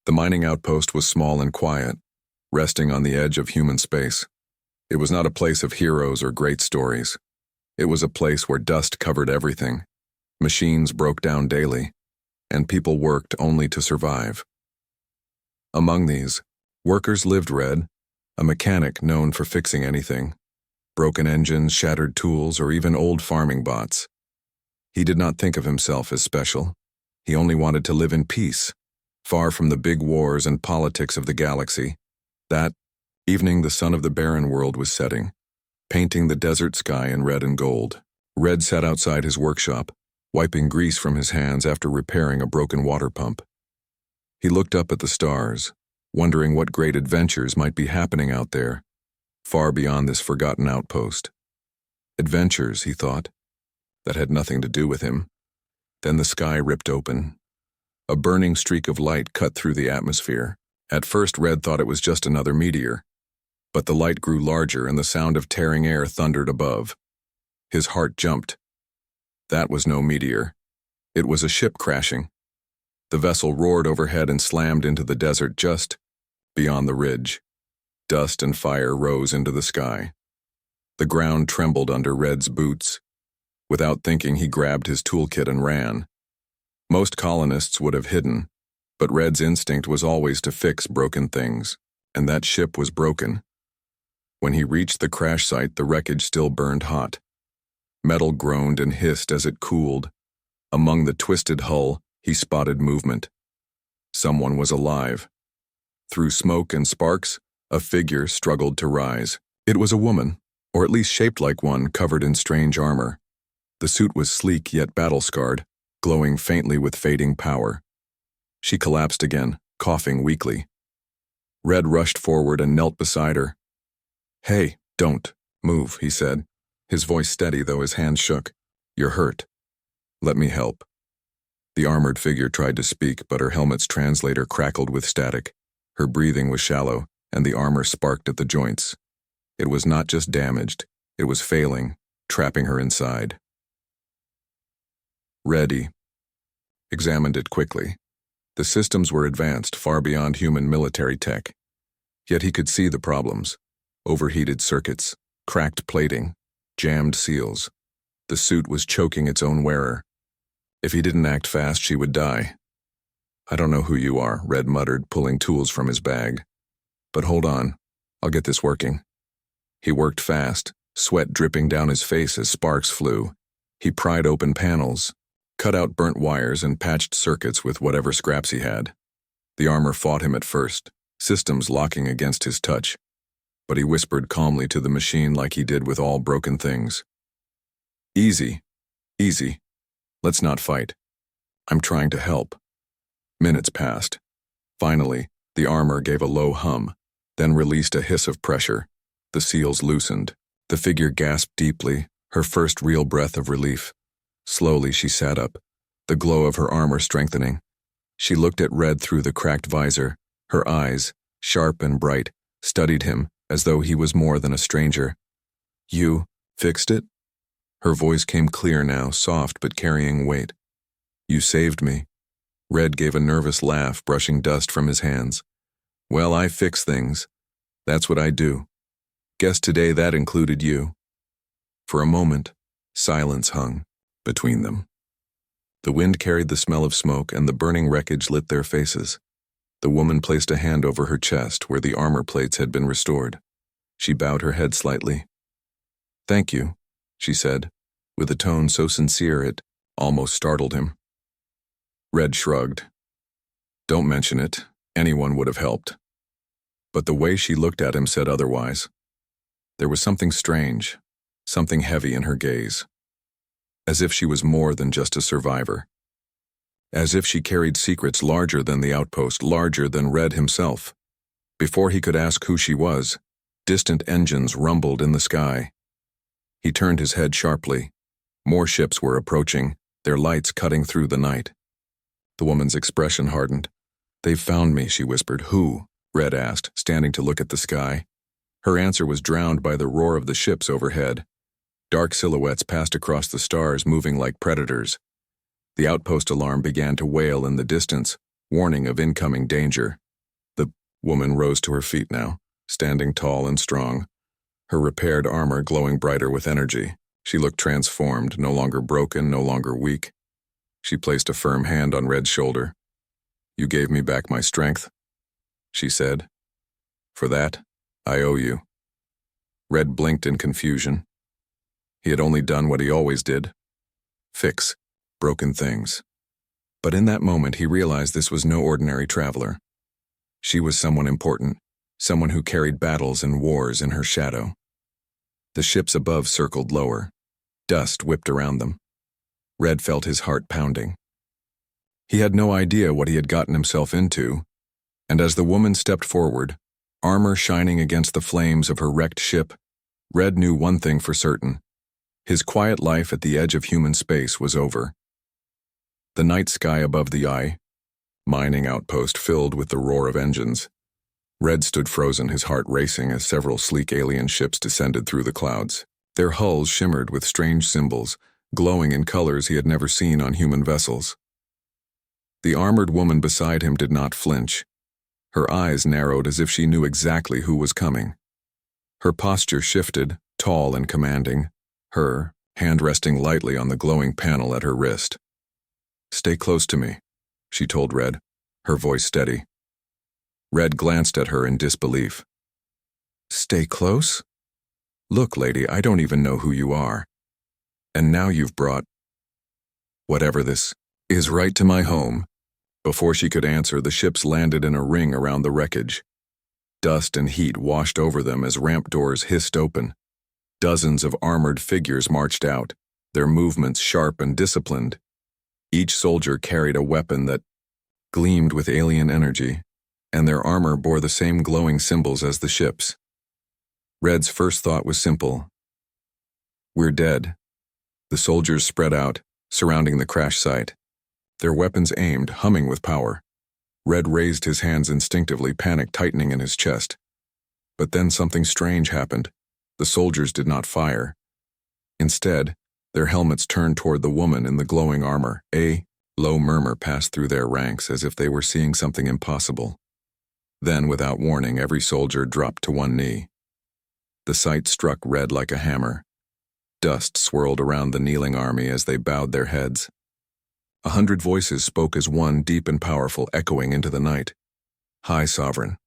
The mining outpost was small and quiet, resting on the edge of human space. It was not a place of heroes or great stories. It was a place where dust covered everything. Machines broke down daily, and people worked only to survive. Among these, workers lived Red, a mechanic known for fixing anything, broken engines, shattered tools, or even old farming bots. He did not think of himself as special. He only wanted to live in peace, far from the big wars and politics of the galaxy. That evening, the sun of the barren world was setting, painting the desert sky in red and gold. Red sat outside his workshop, wiping grease from his hands after repairing a broken water pump. He looked up at the stars, wondering what great adventures might be happening out there, far beyond this forgotten outpost. Adventures, he thought, that had nothing to do with him. Then the sky ripped open. A burning streak of light cut through the atmosphere. At first, Red thought it was just another meteor, but the light grew larger and the sound of tearing air thundered above. His heart jumped. That was no meteor. It was a ship crashing. The vessel roared overhead and slammed into the desert just beyond the ridge. Dust and fire rose into the sky. The ground trembled under Red's boots. Without thinking, he grabbed his toolkit and ran. Most colonists would have hidden, but Red's instinct was always to fix broken things, and that ship was broken. When he reached the crash site, the wreckage still burned hot. Metal groaned and hissed as it cooled. Among the twisted hull, he spotted movement. Someone was alive. Through smoke and sparks, a figure struggled to rise. It was a woman, or at least shaped like one, covered in strange armor. The suit was sleek yet battle-scarred, glowing faintly with fading power. She collapsed again, coughing weakly. Red rushed forward and knelt beside her. "Hey, don't move," he said, his voice steady though his hands shook. "You're hurt. Let me help." The armored figure tried to speak, but her helmet's translator crackled with static. Her breathing was shallow, and the armor sparked at the joints. It was not just damaged, it was failing, trapping her inside. Red examined it quickly. The systems were advanced, far beyond human military tech. Yet he could see the problems. Overheated circuits, cracked plating, jammed seals. The suit was choking its own wearer. If he didn't act fast, she would die. "I don't know who you are," Red muttered, pulling tools from his bag. "But hold on, I'll get this working." He worked fast, sweat dripping down his face as sparks flew. He pried open panels, cut out burnt wires, and patched circuits with whatever scraps he had. The armor fought him at first, systems locking against his touch. But he whispered calmly to the machine like he did with all broken things. "Easy, easy. Let's not fight. I'm trying to help." Minutes passed. Finally, the armor gave a low hum, then released a hiss of pressure. The seals loosened. The figure gasped deeply, her first real breath of relief. Slowly she sat up, the glow of her armor strengthening. She looked at Red through the cracked visor. Her eyes, sharp and bright, studied him as though he was more than a stranger. "You fixed it?" Her voice came clear now, soft but carrying weight. "You saved me." Red gave a nervous laugh, brushing dust from his hands. "Well, I fix things. That's what I do. Guess today that included you." For a moment, silence hung between them. The wind carried the smell of smoke, and the burning wreckage lit their faces. The woman placed a hand over her chest where the armor plates had been restored. She bowed her head slightly. "Thank you," she said, with a tone so sincere it almost startled him. Red shrugged. "Don't mention it. Anyone would have helped." But the way she looked at him said otherwise. There was something strange, something heavy in her gaze. As if she was more than just a survivor. As if she carried secrets larger than the outpost, larger than Red himself. Before he could ask who she was, distant engines rumbled in the sky. He turned his head sharply. More ships were approaching, their lights cutting through the night. The woman's expression hardened. "They've found me," she whispered. "Who?" Red asked, standing to look at the sky. Her answer was drowned by the roar of the ships overhead. Dark silhouettes passed across the stars, moving like predators. The outpost alarm began to wail in the distance, warning of incoming danger. The woman rose to her feet now, standing tall and strong, her repaired armor glowing brighter with energy. She looked transformed, no longer broken, no longer weak. She placed a firm hand on Red's shoulder. "You gave me back my strength," she said. "For that, I owe you." Red blinked in confusion. He had only done what he always did: fix broken things. But in that moment he realized this was no ordinary traveler. She was someone important, someone who carried battles and wars in her shadow. The ships above circled lower. Dust whipped around them. Red felt his heart pounding. He had no idea what he had gotten himself into, and as the woman stepped forward, armor shining against the flames of her wrecked ship, Red knew one thing for certain: his quiet life at the edge of human space was over. The night sky above the eye, mining outpost filled with the roar of engines. Red stood frozen, his heart racing as several sleek alien ships descended through the clouds. Their hulls shimmered with strange symbols, glowing in colors he had never seen on human vessels. The armored woman beside him did not flinch. Her eyes narrowed as if she knew exactly who was coming. Her posture shifted, tall and commanding, her hand resting lightly on the glowing panel at her wrist. "Stay close to me," she told Red, her voice steady. Red glanced at her in disbelief. "Stay close? Look, lady, I don't even know who you are. And now you've brought whatever this is right to my home." Before she could answer, the ships landed in a ring around the wreckage. Dust and heat washed over them as ramp doors hissed open. Dozens of armored figures marched out, their movements sharp and disciplined. Each soldier carried a weapon that gleamed with alien energy, and their armor bore the same glowing symbols as the ships. Red's first thought was simple: "We're dead." The soldiers spread out, surrounding the crash site, their weapons aimed, humming with power. Red raised his hands instinctively, panic tightening in his chest. But then something strange happened. The soldiers did not fire. Instead, their helmets turned toward the woman in the glowing armor. A low murmur passed through their ranks as if they were seeing something impossible. Then, without warning, every soldier dropped to one knee. The sight struck Red like a hammer. Dust swirled around the kneeling army as they bowed their heads. 100 voices spoke as one, deep and powerful, echoing into the night. "High Sovereign."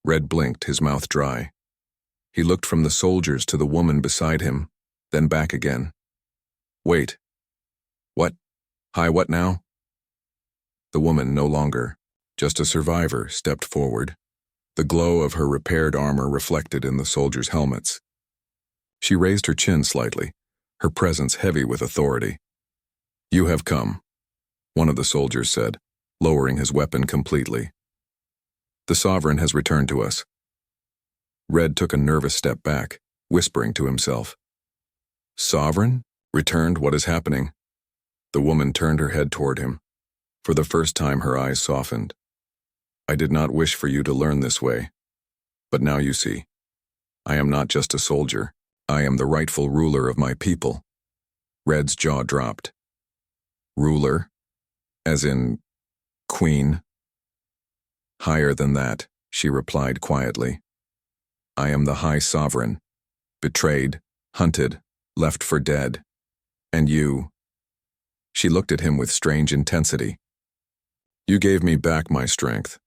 Red blinked, his mouth dry. He looked from the soldiers to the woman beside him, then back again. "Wait. What? High what now?" The woman, no longer just a survivor, stepped forward. The glow of her repaired armor reflected in the soldiers' helmets. She raised her chin slightly, her presence heavy with authority. "You have come," one of the soldiers said, lowering his weapon completely. "The Sovereign has returned to us." Red took a nervous step back, whispering to himself. "Sovereign? Returned? What is happening?" The woman turned her head toward him. For the first time her eyes softened. "I did not wish for you to learn this way. But now you see. I am not just a soldier. I am the rightful ruler of my people." Red's jaw dropped. "Ruler? As in queen?" "Higher than that," she replied quietly. "I am the High Sovereign, betrayed, hunted, left for dead. And you—" She looked at him with strange intensity. "You gave me back my strength."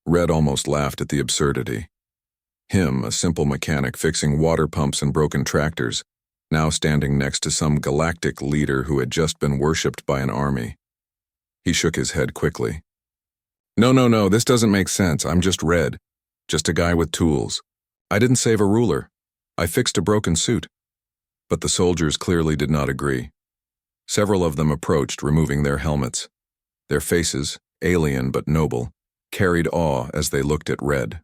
Red almost laughed at the absurdity. Him, a simple mechanic fixing water pumps and broken tractors, now standing next to some galactic leader who had just been worshipped by an army. He shook his head quickly. No, this doesn't make sense. I'm just Red. Just a guy with tools. I didn't save a ruler. I fixed a broken suit." But the soldiers clearly did not agree. Several of them approached, removing their helmets. Their faces, alien but noble, carried awe as they looked at Red.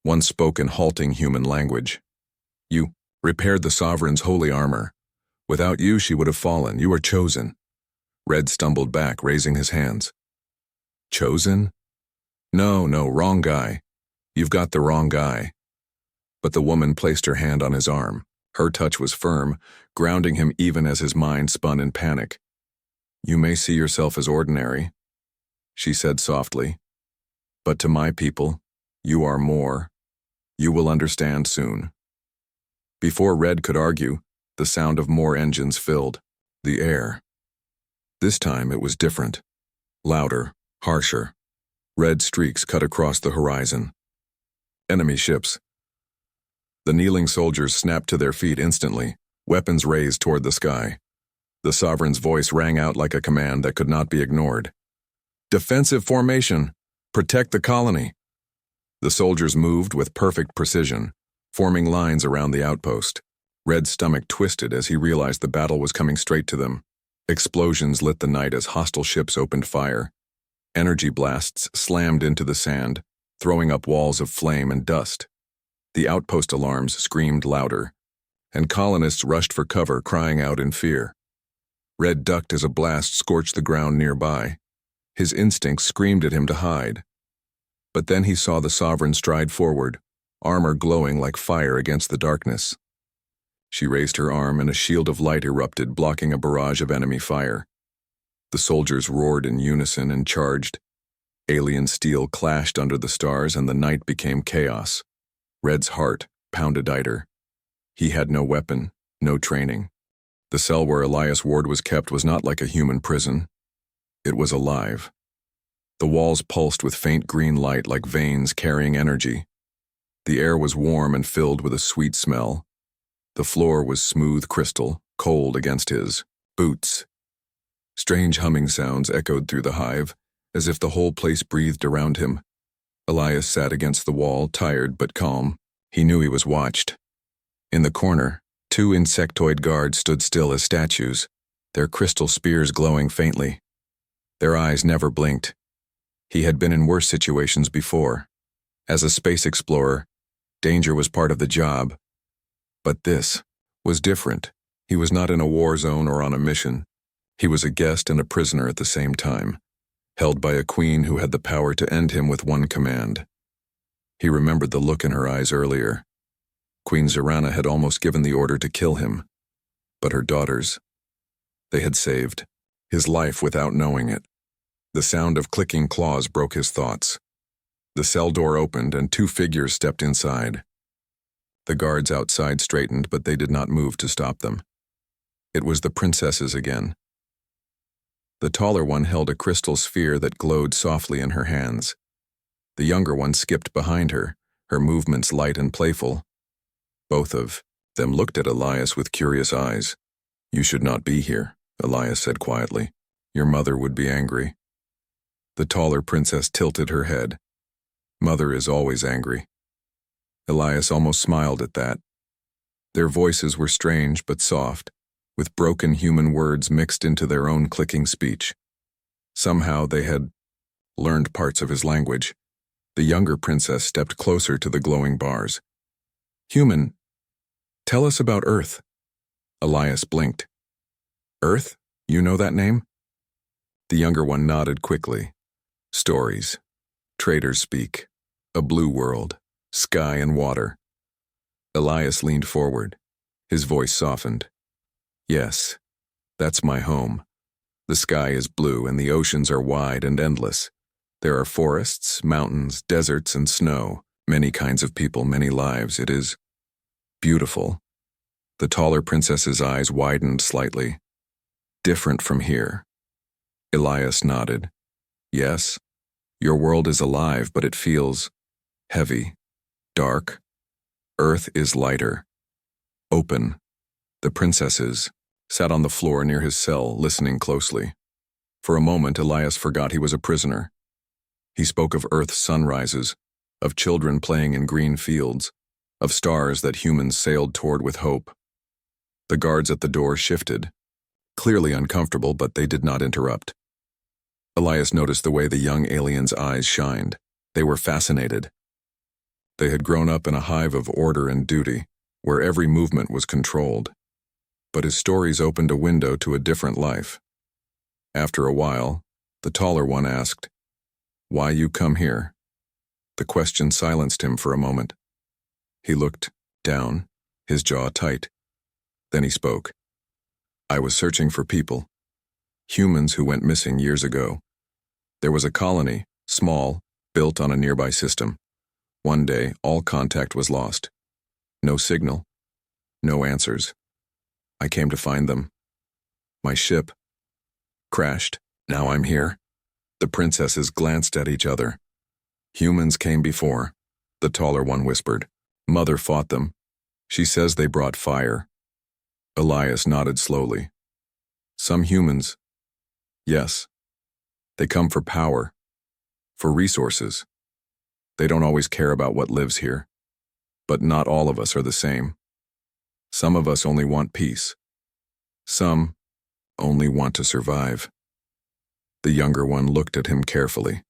One spoke in halting human language. "You repaired the Sovereign's holy armor. Without you, she would have fallen. You are chosen." Red stumbled back, raising his hands. "Chosen? No, wrong guy. You've got the wrong guy." But the woman placed her hand on his arm. Her touch was firm, grounding him even as his mind spun in panic. "You may see yourself as ordinary, she said softly. But to my people, you are more. You will understand soon. Before Red could argue, the sound of more engines filled the air. This time it was different. Louder, harsher. Red streaks cut across the horizon. Enemy ships. The kneeling soldiers snapped to their feet instantly, weapons raised toward the sky. The Sovereign's voice rang out like a command that could not be ignored. Defensive formation! Protect the colony! The soldiers moved with perfect precision, forming lines around the outpost. Red's stomach twisted as he realized the battle was coming straight to them. Explosions lit the night as hostile ships opened fire. Energy blasts slammed into the sand, throwing up walls of flame and dust. The outpost alarms screamed louder, and colonists rushed for cover, crying out in fear. Red ducked as a blast scorched the ground nearby. His instincts screamed at him to hide. But then he saw the Sovereign stride forward, armor glowing like fire against the darkness. She raised her arm and a shield of light erupted, blocking a barrage of enemy fire. The soldiers roared in unison and charged. Alien steel clashed under the stars and the night became chaos. Red's heart pounded tighter. He had no weapon, no training. The cell where Elias Ward was kept was not like a human prison. It was alive. The walls pulsed with faint green light like veins carrying energy. The air was warm and filled with a sweet smell. The floor was smooth crystal, cold against his boots. Strange humming sounds echoed through the hive, as if the whole place breathed around him. Elias sat against the wall, tired but calm. He knew he was watched. In the corner, 2 insectoid guards stood still as statues, their crystal spears glowing faintly. Their eyes never blinked. He had been in worse situations before. As a space explorer, danger was part of the job. But this was different. He was not in a war zone or on a mission. He was a guest and a prisoner at the same time, held by a queen who had the power to end him with one command. He remembered the look in her eyes earlier. Queen Zorana had almost given the order to kill him. But her daughters, they had saved his life without knowing it. The sound of clicking claws broke his thoughts. The cell door opened and 2 figures stepped inside. The guards outside straightened, but they did not move to stop them. It was the princesses again. The taller one held a crystal sphere that glowed softly in her hands. The younger one skipped behind her, her movements light and playful. Both of them looked at Elias with curious eyes. You should not be here, Elias said quietly. Your mother would be angry. The taller princess tilted her head. Mother is always angry. Elias almost smiled at that. Their voices were strange but soft, with broken human words mixed into their own clicking speech. Somehow they had learned parts of his language. The younger princess stepped closer to the glowing bars. Human, tell us about Earth. Elias blinked. Earth? You know that name? The younger one nodded quickly. Stories. Traders speak. A blue world. Sky and water. Elias leaned forward. His voice softened. Yes, that's my home. The sky is blue and the oceans are wide and endless. There are forests, mountains, deserts, and snow. Many kinds of people, many lives. It is beautiful. The taller princess's eyes widened slightly. Different from here. Elias nodded. Yes, your world is alive, but it feels heavy, dark. Earth is lighter, open. The princesses sat on the floor near his cell, listening closely. For a moment, Elias forgot he was a prisoner. He spoke of Earth's sunrises, of children playing in green fields, of stars that humans sailed toward with hope. The guards at the door shifted, clearly uncomfortable, but they did not interrupt. Elias noticed the way the young alien's eyes shined. They were fascinated. They had grown up in a hive of order and duty, where every movement was controlled. But his stories opened a window to a different life. After a while, the taller one asked, "Why you come here?" The question silenced him for a moment. He looked down, his jaw tight. Then he spoke. "I was searching for people, humans who went missing years ago. There was a colony, small, built on a nearby system. One day, all contact was lost. No signal. No answers. I came to find them. My ship crashed. Now I'm here. The princesses glanced at each other. Humans came before. The taller one whispered. Mother fought them. She says they brought fire. Elias nodded slowly. Some humans. Yes. They come for power. For resources. They don't always care about what lives here. But not all of us are the same. Some of us only want peace. Some only want to survive. The younger one looked at him carefully.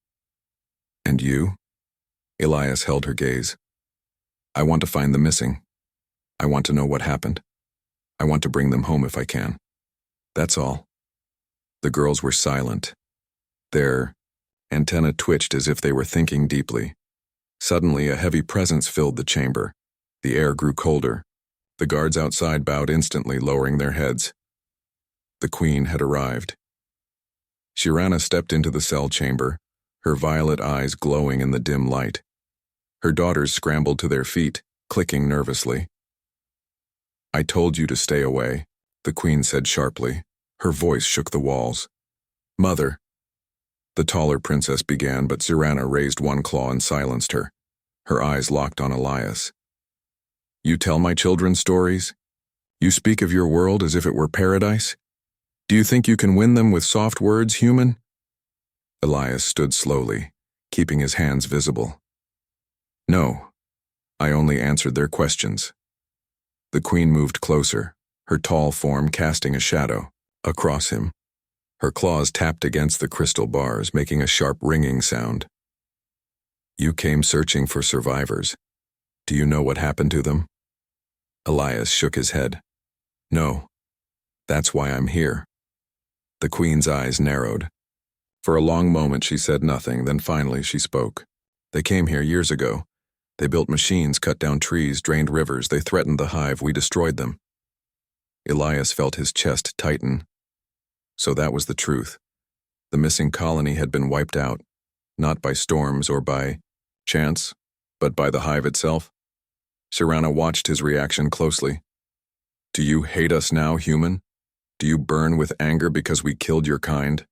And you? Elias held her gaze. I want to find the missing. I want to know what happened. I want to bring them home if I can. That's all. The girls were silent. Their antennae twitched as if they were thinking deeply. Suddenly, a heavy presence filled the chamber. The air grew colder. The guards outside bowed instantly, lowering their heads. The queen had arrived. Shirana stepped into the cell chamber, her violet eyes glowing in the dim light. Her daughters scrambled to their feet, clicking nervously. I told you to stay away, the queen said sharply. Her voice shook the walls. Mother. The taller princess began, but Shirana raised one claw and silenced her. Her eyes locked on Elias. You tell my children stories? You speak of your world as if it were paradise? Do you think you can win them with soft words, human? Elias stood slowly, keeping his hands visible. No, I only answered their questions. The queen moved closer, her tall form casting a shadow across him. Her claws tapped against the crystal bars, making a sharp ringing sound. You came searching for survivors. Do you know what happened to them? Elias shook his head. No. That's why I'm here. The queen's eyes narrowed. For a long moment she said nothing, then finally she spoke. They came here years ago. They built machines, cut down trees, drained rivers. They threatened the hive. We destroyed them. Elias felt his chest tighten. So that was the truth. The missing colony had been wiped out, not by storms or by chance, but by the hive itself. Shirana watched his reaction closely. Do you hate us now, human? Do you burn with anger because we killed your kind?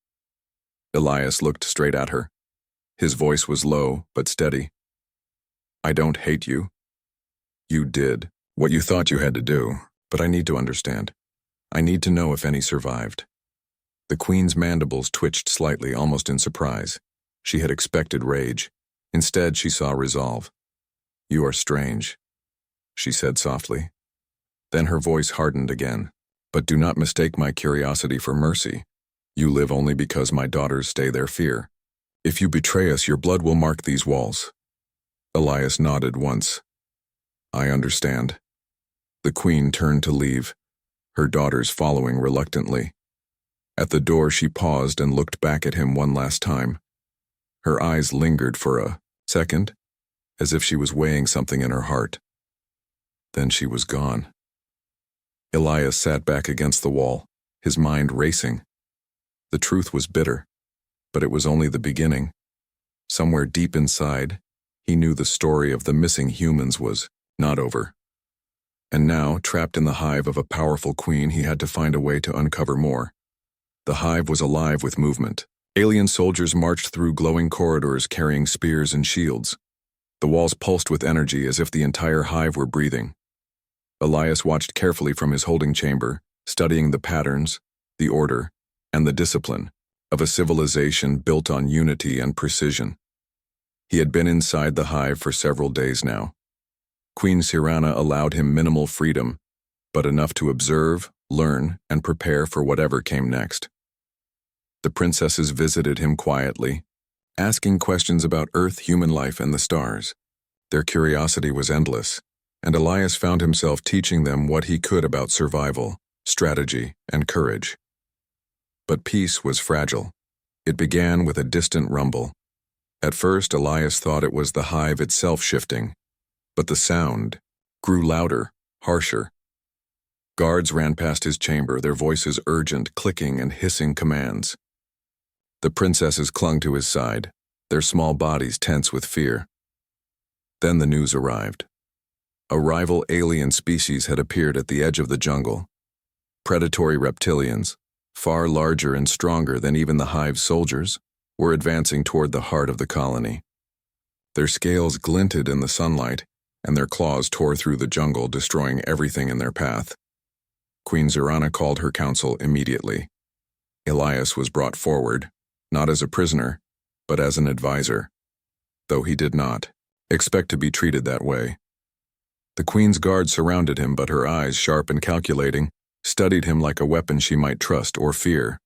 Elias looked straight at her. His voice was low but steady. I don't hate you. You did what you thought you had to do, but I need to understand. I need to know if any survived. The queen's mandibles twitched slightly, almost in surprise. She had expected rage. Instead, she saw resolve. You are strange, she said softly. Then her voice hardened again. But do not mistake my curiosity for mercy. You live only because my daughters stay their fear. If you betray us, your blood will mark these walls. Elias nodded once. I understand. The queen turned to leave, her daughters following reluctantly. At the door, she paused and looked back at him one last time. Her eyes lingered for a second, as if she was weighing something in her heart. Then she was gone. Elias sat back against the wall, his mind racing. The truth was bitter, but it was only the beginning. Somewhere deep inside, he knew the story of the missing humans was not over. And now, trapped in the hive of a powerful queen, he had to find a way to uncover more. The hive was alive with movement. Alien soldiers marched through glowing corridors carrying spears and shields. The walls pulsed with energy as if the entire hive were breathing. Elias watched carefully from his holding chamber, studying the patterns, the order, and the discipline of a civilization built on unity and precision. He had been inside the hive for several days now. Queen Shirana allowed him minimal freedom, but enough to observe, learn, and prepare for whatever came next. The princesses visited him quietly, asking questions about Earth, human life, and the stars. Their curiosity was endless, and Elias found himself teaching them what he could about survival, strategy, and courage. But peace was fragile. It began with a distant rumble. At first, Elias thought it was the hive itself shifting, but the sound grew louder, harsher. Guards ran past his chamber, their voices urgent, clicking and hissing commands. The princesses clung to his side, their small bodies tense with fear. Then the news arrived. A rival alien species had appeared at the edge of the jungle. Predatory reptilians, far larger and stronger than even the hive's soldiers, were advancing toward the heart of the colony. Their scales glinted in the sunlight, and their claws tore through the jungle, destroying everything in their path. Queen Zirana called her council immediately. Elias was brought forward, not as a prisoner, but as an advisor, though he did not expect to be treated that way. The queen's guard surrounded him, but her eyes, sharp and calculating, studied him like a weapon she might trust or fear.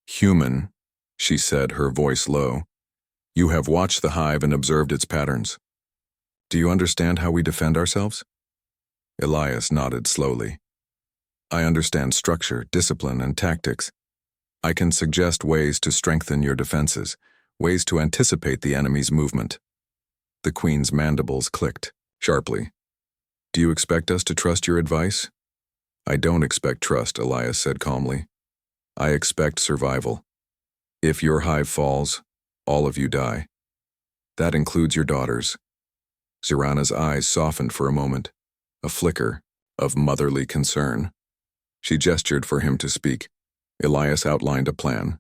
"Human," she said, her voice low. "You have watched the hive and observed its patterns. Do you understand how we defend ourselves?" Elias nodded slowly. "I understand structure, discipline, and tactics. I can suggest ways to strengthen your defenses, ways to anticipate the enemy's movement." The queen's mandibles clicked sharply. "Do you expect us to trust your advice?" "I don't expect trust," Elias said calmly. "I expect survival. If your hive falls, all of you die. That includes your daughters." Zirana's eyes softened for a moment, a flicker of motherly concern. She gestured for him to speak. Elias outlined a plan.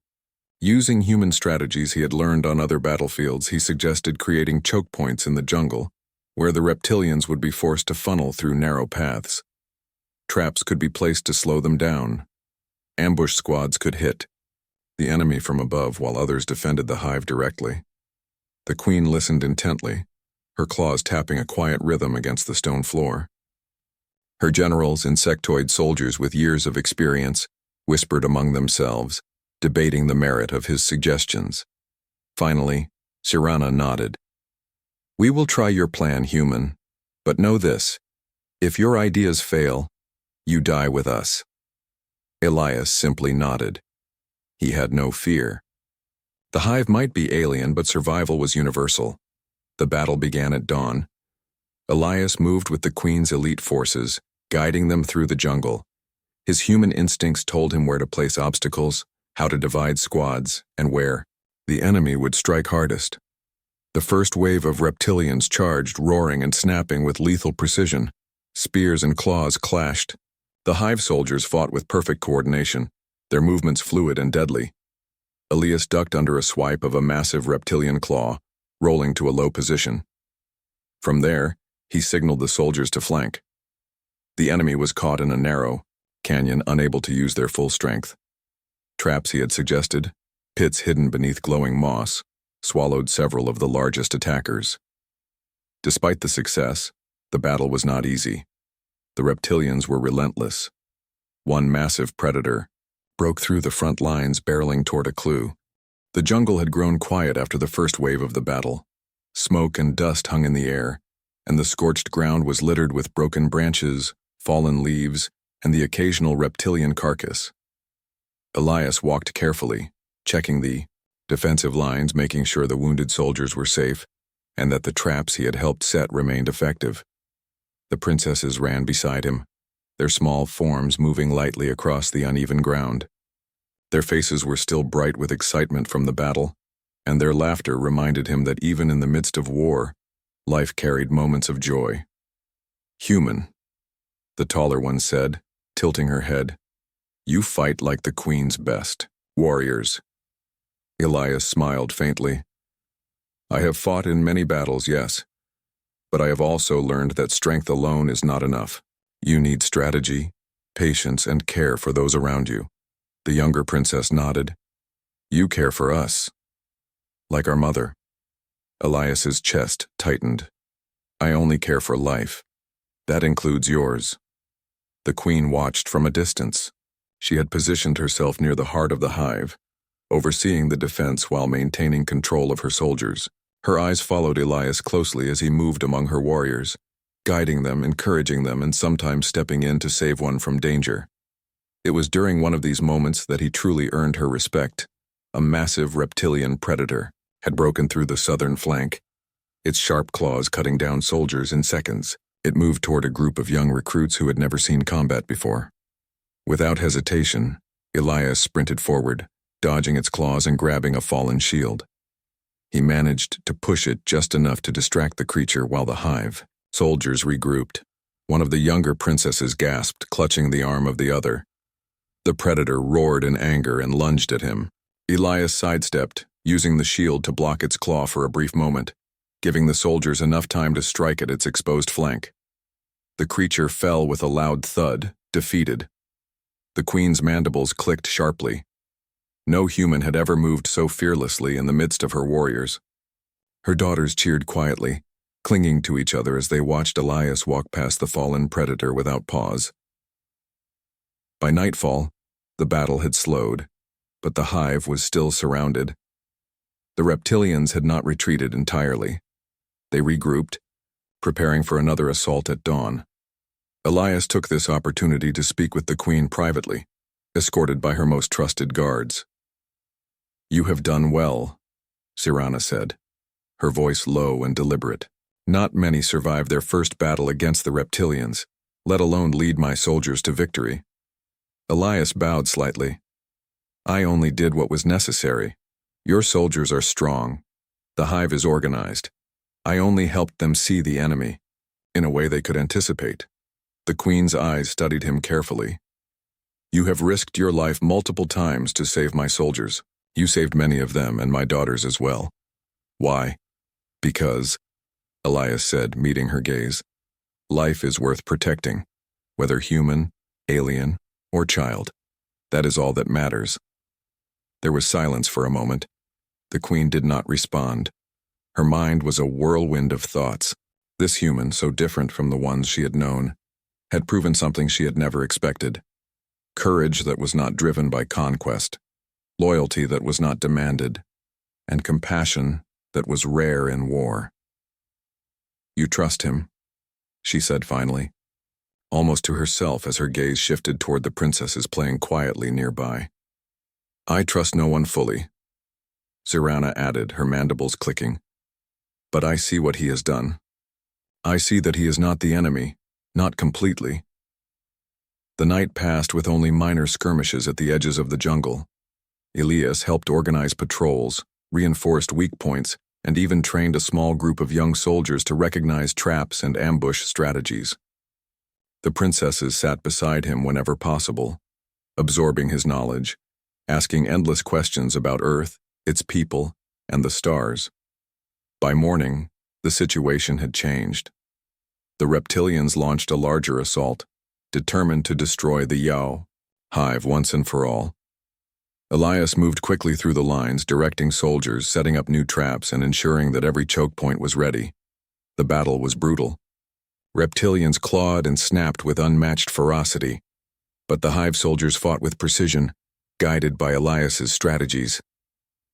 Using human strategies he had learned on other battlefields, he suggested creating choke points in the jungle, where the reptilians would be forced to funnel through narrow paths. Traps could be placed to slow them down. Ambush squads could hit the enemy from above while others defended the hive directly. The queen listened intently, her claws tapping a quiet rhythm against the stone floor. Her generals, insectoid soldiers with years of experience, whispered among themselves, debating the merit of his suggestions. Finally, Zirana nodded. "We will try your plan, human, but know this: if your ideas fail, you die with us." Elias simply nodded. He had no fear. The hive might be alien, but survival was universal. The battle began at dawn. Elias moved with the queen's elite forces, guiding them through the jungle. His human instincts told him where to place obstacles, how to divide squads, and where the enemy would strike hardest. The first wave of reptilians charged, roaring and snapping with lethal precision. Spears and claws clashed. The hive soldiers fought with perfect coordination, their movements fluid and deadly. Elias ducked under a swipe of a massive reptilian claw, rolling to a low position. From there, he signaled the soldiers to flank. The enemy was caught in a narrow canyon, unable to use their full strength. Traps he had suggested, pits hidden beneath glowing moss, swallowed several of the largest attackers. Despite the success, the battle was not easy. The reptilians were relentless. One massive predator broke through the front lines, barreling toward a clue. The jungle had grown quiet after the first wave of the battle. Smoke and dust hung in the air, and the scorched ground was littered with broken branches, fallen leaves, and the occasional reptilian carcass. Elias walked carefully, checking the defensive lines, making sure the wounded soldiers were safe, and that the traps he had helped set remained effective. The princesses ran beside him, their small forms moving lightly across the uneven ground. Their faces were still bright with excitement from the battle, and their laughter reminded him that even in the midst of war, life carried moments of joy. "Human," the taller one said, tilting her head. "You fight like the queen's best warriors." Elias smiled faintly. "I have fought in many battles, yes, but I have also learned that strength alone is not enough. You need strategy, patience, and care for those around you." The younger princess nodded. "You care for us, like our mother." Elias's chest tightened. "I only care for life. That includes yours." The queen watched from a distance. She had positioned herself near the heart of the hive, overseeing the defense while maintaining control of her soldiers. Her eyes followed Elias closely as he moved among her warriors, guiding them, encouraging them, and sometimes stepping in to save one from danger. It was during one of these moments that he truly earned her respect. A massive reptilian predator had broken through the southern flank, its sharp claws cutting down soldiers in seconds. It moved toward a group of young recruits who had never seen combat before. Without hesitation, Elias sprinted forward, dodging its claws and grabbing a fallen shield. He managed to push it just enough to distract the creature while the hive soldiers regrouped. One of the younger princesses gasped, clutching the arm of the other. The predator roared in anger and lunged at him. Elias sidestepped, using the shield to block its claw for a brief moment, giving the soldiers enough time to strike at its exposed flank. The creature fell with a loud thud, defeated. The queen's mandibles clicked sharply. No human had ever moved so fearlessly in the midst of her warriors. Her daughters cheered quietly, clinging to each other as they watched Elias walk past the fallen predator without pause. By nightfall, the battle had slowed, but the hive was still surrounded. The reptilians had not retreated entirely. They regrouped, preparing for another assault at dawn. Elias took this opportunity to speak with the queen privately, escorted by her most trusted guards. "You have done well," Sirana said, her voice low and deliberate. "Not many survive their first battle against the reptilians, let alone lead my soldiers to victory." Elias bowed slightly. "I only did what was necessary. Your soldiers are strong. The hive is organized. I only helped them see the enemy, in a way they could anticipate." The queen's eyes studied him carefully. "You have risked your life multiple times to save my soldiers. You saved many of them and my daughters as well." "Why?" "Because," Elias said, meeting her gaze, "life is worth protecting, whether human, alien, or child. That is all that matters." There was silence for a moment. The queen did not respond. Her mind was a whirlwind of thoughts. This human, so different from the ones she had known, had proven something she had never expected. Courage that was not driven by conquest, loyalty that was not demanded, and compassion that was rare in war. "You trust him," she said finally, almost to herself as her gaze shifted toward the princesses playing quietly nearby. "I trust no one fully," Sirana added, her mandibles clicking. "But I see what he has done. I see that he is not the enemy, not completely." The night passed with only minor skirmishes at the edges of the jungle. Elias helped organize patrols, reinforced weak points, and even trained a small group of young soldiers to recognize traps and ambush strategies. The princesses sat beside him whenever possible, absorbing his knowledge, asking endless questions about Earth, its people, and the stars. By morning, the situation had changed. The reptilians launched a larger assault, determined to destroy the Yao hive once and for all. Elias moved quickly through the lines, directing soldiers, setting up new traps, and ensuring that every choke point was ready. The battle was brutal. Reptilians clawed and snapped with unmatched ferocity, but the hive soldiers fought with precision, guided by Elias's strategies.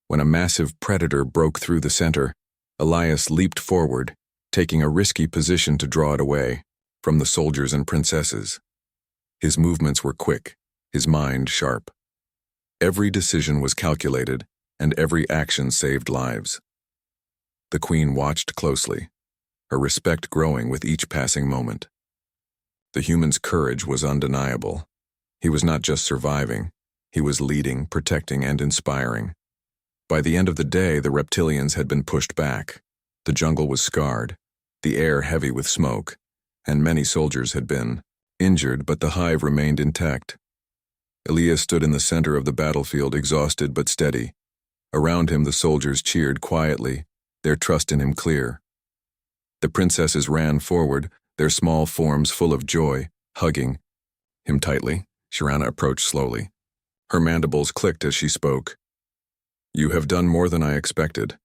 When a massive predator broke through the center, Elias leaped forward, taking a risky position to draw it away from the soldiers and princesses. His movements were quick, his mind sharp. Every decision was calculated, and every action saved lives. The queen watched closely, her respect growing with each passing moment. The human's courage was undeniable. He was not just surviving, he was leading, protecting, and inspiring. By the end of the day, the reptilians had been pushed back. The jungle was scarred, the air heavy with smoke, and many soldiers had been injured, but the hive remained intact. Elias stood in the center of the battlefield, exhausted but steady. Around him, the soldiers cheered quietly, their trust in him clear. The princesses ran forward, their small forms full of joy, hugging him tightly. Sirana approached slowly. Her mandibles clicked as she spoke. "You have done more than I expected.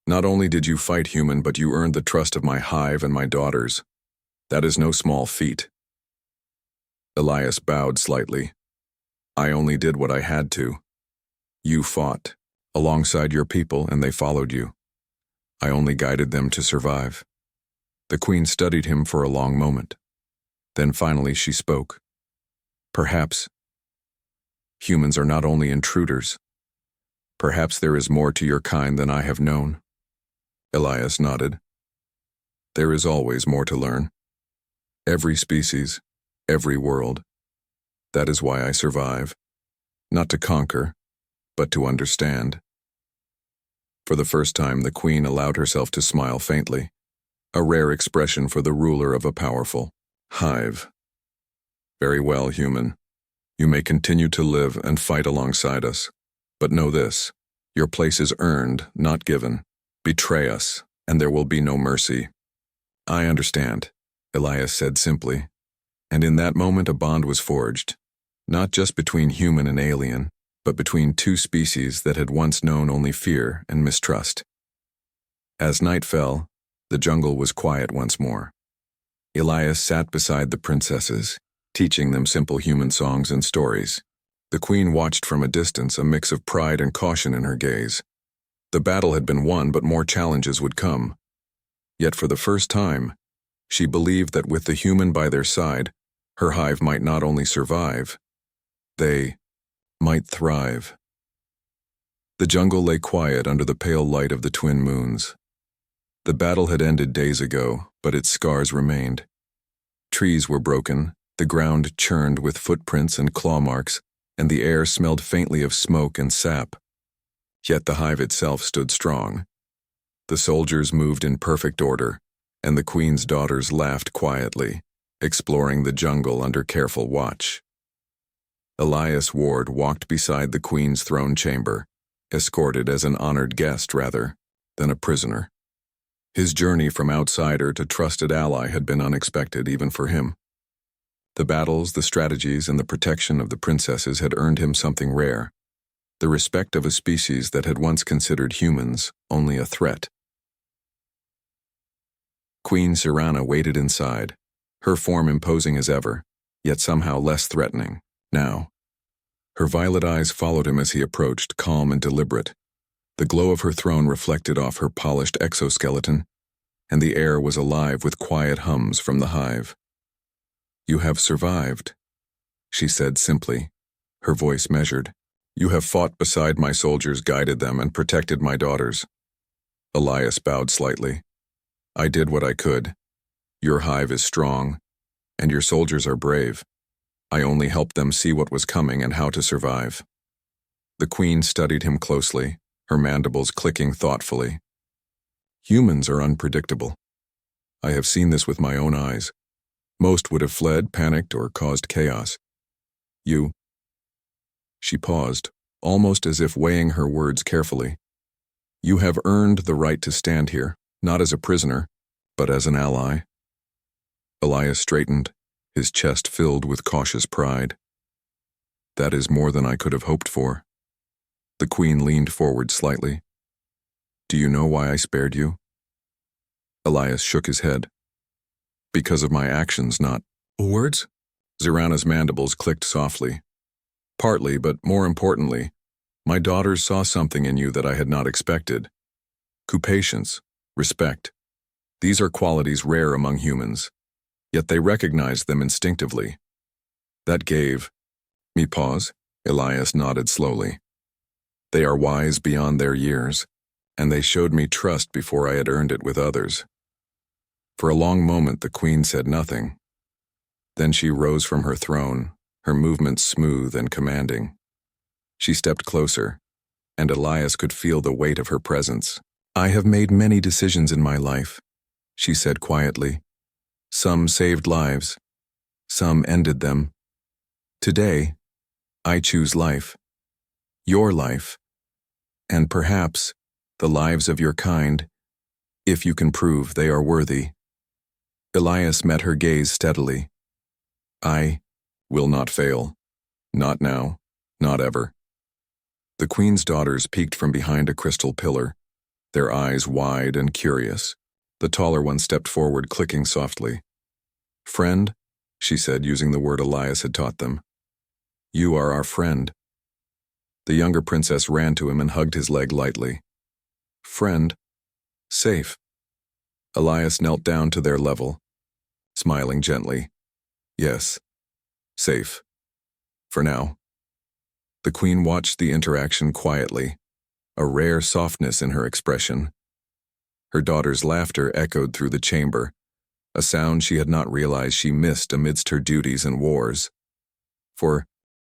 Not only did you fight human, but you earned the trust of my hive and my daughters. That is no small feat." Elias bowed slightly. "I only did what I had to. You fought alongside your people and they followed you. I only guided them to survive." The queen studied him for a long moment. Then finally she spoke. "Perhaps humans are not only intruders. Perhaps there is more to your kind than I have known." Elias nodded. "There is always more to learn. Every species, every world. That is why I survive. Not to conquer, but to understand. For the first time, the queen allowed herself to smile faintly, a rare expression for the ruler of a powerful hive. Very well, human. You may continue to live and fight alongside us. But know this, your place is earned, not given. Betray us, and there will be no mercy. I understand, Elias said simply, and in that moment a bond was forged, not just between human and alien, but between two species that had once known only fear and mistrust. As night fell, the jungle was quiet once more. Elias sat beside the princesses, teaching them simple human songs and stories. The queen watched from a distance, a mix of pride and caution in her gaze. The battle had been won, but more challenges would come. Yet for the first time, she believed that with the human by their side, her hive might not only survive, they might thrive. The jungle lay quiet under the pale light of the twin moons. The battle had ended days ago, but its scars remained. Trees were broken, the ground churned with footprints and claw marks, and the air smelled faintly of smoke and sap. Yet the hive itself stood strong. The soldiers moved in perfect order, and the queen's daughters laughed quietly, exploring the jungle under careful watch. Elias Ward walked beside the queen's throne chamber, escorted as an honored guest rather than a prisoner. His journey from outsider to trusted ally had been unexpected even for him. The battles, the strategies, and the protection of the princesses had earned him something rare, the respect of a species that had once considered humans only a threat. Queen Sirana waited inside, her form imposing as ever, yet somehow less threatening, now. Her violet eyes followed him as he approached, calm and deliberate. The glow of her throne reflected off her polished exoskeleton, and the air was alive with quiet hums from the hive. You have survived, she said simply, her voice measured. You have fought beside my soldiers, guided them, and protected my daughters. Elias bowed slightly. I did what I could. Your hive is strong, and your soldiers are brave. I only helped them see what was coming and how to survive. The queen studied him closely, her mandibles clicking thoughtfully. Humans are unpredictable. I have seen this with my own eyes. Most would have fled, panicked, or caused chaos. You. She paused, almost as if weighing her words carefully. You have earned the right to stand here, not as a prisoner, but as an ally. Elias straightened, his chest filled with cautious pride. That is more than I could have hoped for. The queen leaned forward slightly. Do you know why I spared you? Elias shook his head. Because of my actions, not words? Zirana's mandibles clicked softly. Partly, but more importantly, my daughters saw something in you that I had not expected. Patience, respect. These are qualities rare among humans, yet they recognized them instinctively. That gave me pause. Elias nodded slowly. They are wise beyond their years, and they showed me trust before I had earned it with others. For a long moment the queen said nothing. Then she rose from her throne, her movements smooth and commanding. She stepped closer, and Elias could feel the weight of her presence. I have made many decisions in my life, she said quietly. Some saved lives, some ended them. Today, I choose life, your life, and perhaps the lives of your kind, if you can prove they are worthy. Elias met her gaze steadily. I will not fail. Not now, not ever. The queen's daughters peeked from behind a crystal pillar, their eyes wide and curious. The taller one stepped forward, clicking softly. Friend, she said, using the word Elias had taught them. You are our friend. The younger princess ran to him and hugged his leg lightly. Friend, safe. Elias knelt down to their level, smiling gently. Yes, safe. For now. The queen watched the interaction quietly, a rare softness in her expression. Her daughter's laughter echoed through the chamber, a sound she had not realized she missed amidst her duties and wars. For